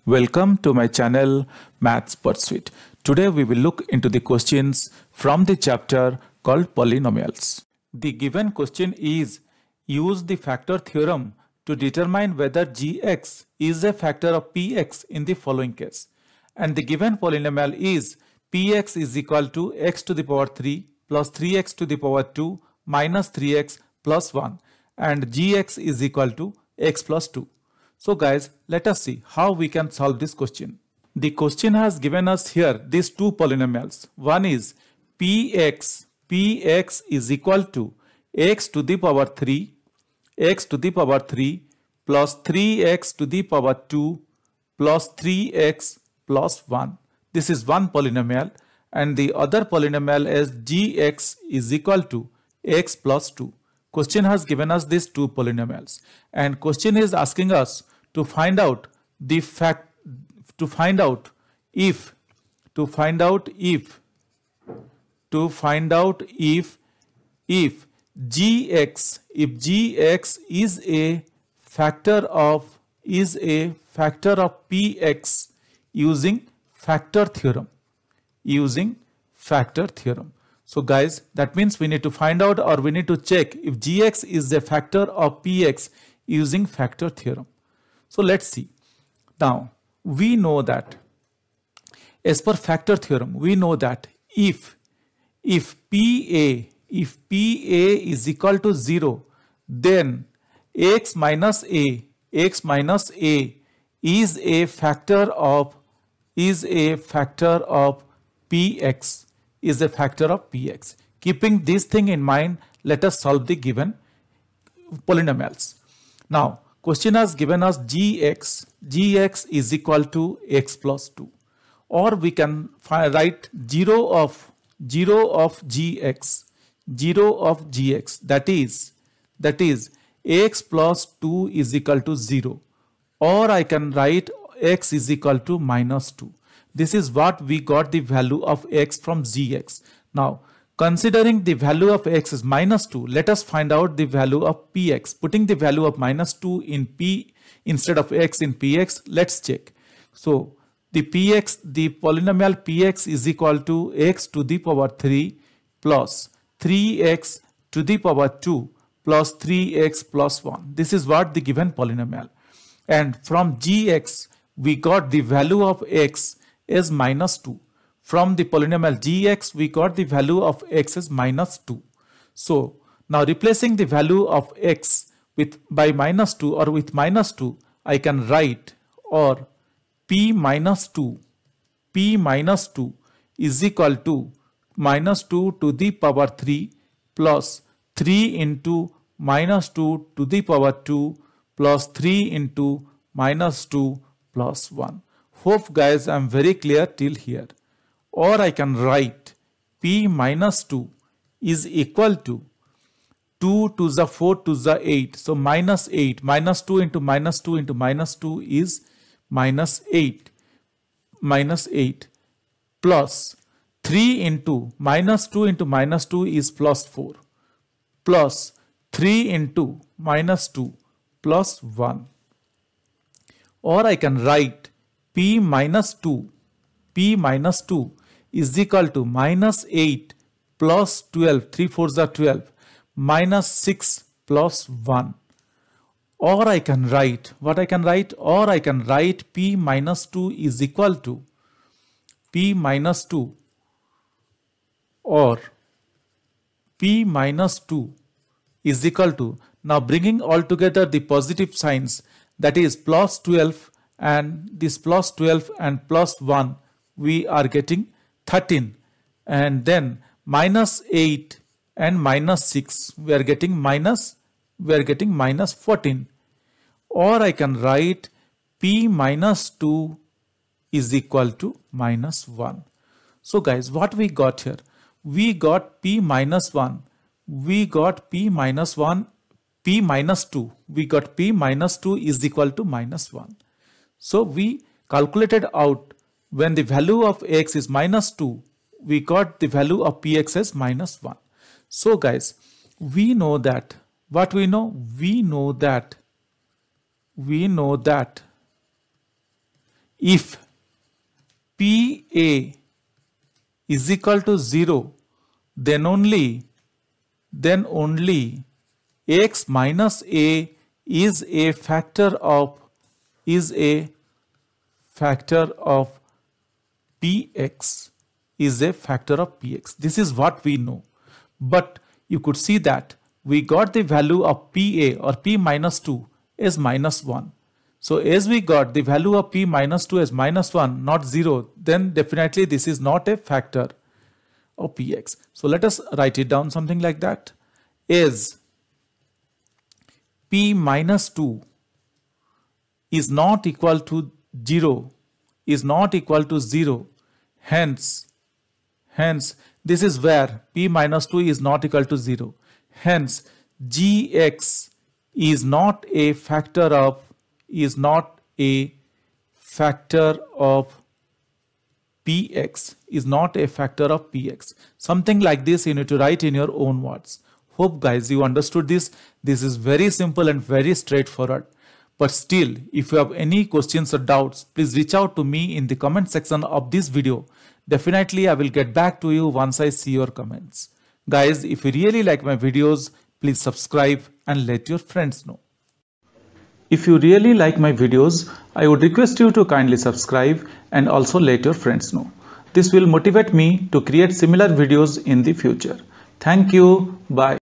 Welcome to my channel Maths Pursuit. Today we will look into the questions from the chapter called Polynomials. The given question is, use the factor theorem to determine whether gx is a factor of px in the following case. And the given polynomial is px is equal to x to the power 3 plus 3x to the power 2 minus 3x plus 1, and gx is equal to x plus 2. So guys, let us see how we can solve this question. The question has given us here these two polynomials. One is px is equal to x to the power 3 plus 3x to the power 2 plus 3x plus 1. This is one polynomial, and the other polynomial is gx is equal to x plus 2. Question has given us these two polynomials, and question is asking us to find out if gx is a factor of px using factor theorem. So guys, that means we need to find out, or we need to check if gx is a factor of px using factor theorem. So let's see. Now we know that as per factor theorem, we know that if PA is equal to 0, then x minus a is a factor of px. Keeping this thing in mind, let us solve the given polynomials. Now question has given us gx is equal to x plus 2, or we can write 0 of gx, that is x plus 2 is equal to 0, or I can write x is equal to minus 2. This is what we got the value of x from gx. Now considering the value of x is minus 2, let us find out the value of px. Putting the value of minus 2 in p instead of x in px, let's check. So the polynomial px is equal to x to the power 3 plus 3x to the power 2 plus 3x plus 1. This is what the given polynomial. And from gx, we got the value of x as minus 2. From the polynomial gx, we got the value of x as minus 2. So now replacing the value of x by minus 2 or with minus 2, I can write, or p minus 2 is equal to minus 2 to the power 3 plus 3 into minus 2 to the power 2 plus 3 into minus 2 plus 1. Hope guys I am very clear till here. Or I can write p minus 2 is equal to 2 to the 4 to the 8. So minus 8. Minus 2 into minus 2 into minus 2 is minus 8. Minus 8 plus 3 into minus 2 into minus 2 is plus 4. Plus 3 into minus 2 plus 1. Or I can write p minus 2 is equal to minus 8 plus 12, 3 4s are 12, minus 6 plus 1. Or I can write, what I can write? Or I can write p minus 2 is equal to p minus 2, or p minus 2 is equal to, now bringing all together the positive signs, that is plus 12 and this plus 12 and plus 1, we are getting 13, and then minus 8 and minus 6, we are getting minus 14. Or I can write p minus 2 is equal to minus 1. So guys, what we got here? We got p minus 1, we got p minus 2, we got p minus 2 is equal to minus 1. So we calculated out when the value of x is minus 2, we got the value of px as minus 1. So guys, we know that, what we know? We know that if PA is equal to 0, then only x minus a is a factor of px, This is what we know. But you could see that we got the value of PA or P minus 2 as minus 1. So as we got the value of P minus 2 as minus 1, not 0, then definitely this is not a factor of Px. So let us write it down something like that. As P minus 2 is not equal to 0, hence this is where P minus 2 is not equal to 0. Hence Gx is not a factor of Px, Something like this you need to write in your own words. Hope guys you understood this. This is very simple and very straightforward. But still, if you have any questions or doubts, please reach out to me in the comment section of this video. Definitely I will get back to you once I see your comments. Guys, if you really like my videos, please subscribe and let your friends know. If you really like my videos, I would request you to kindly subscribe and also let your friends know. This will motivate me to create similar videos in the future. Thank you. Bye.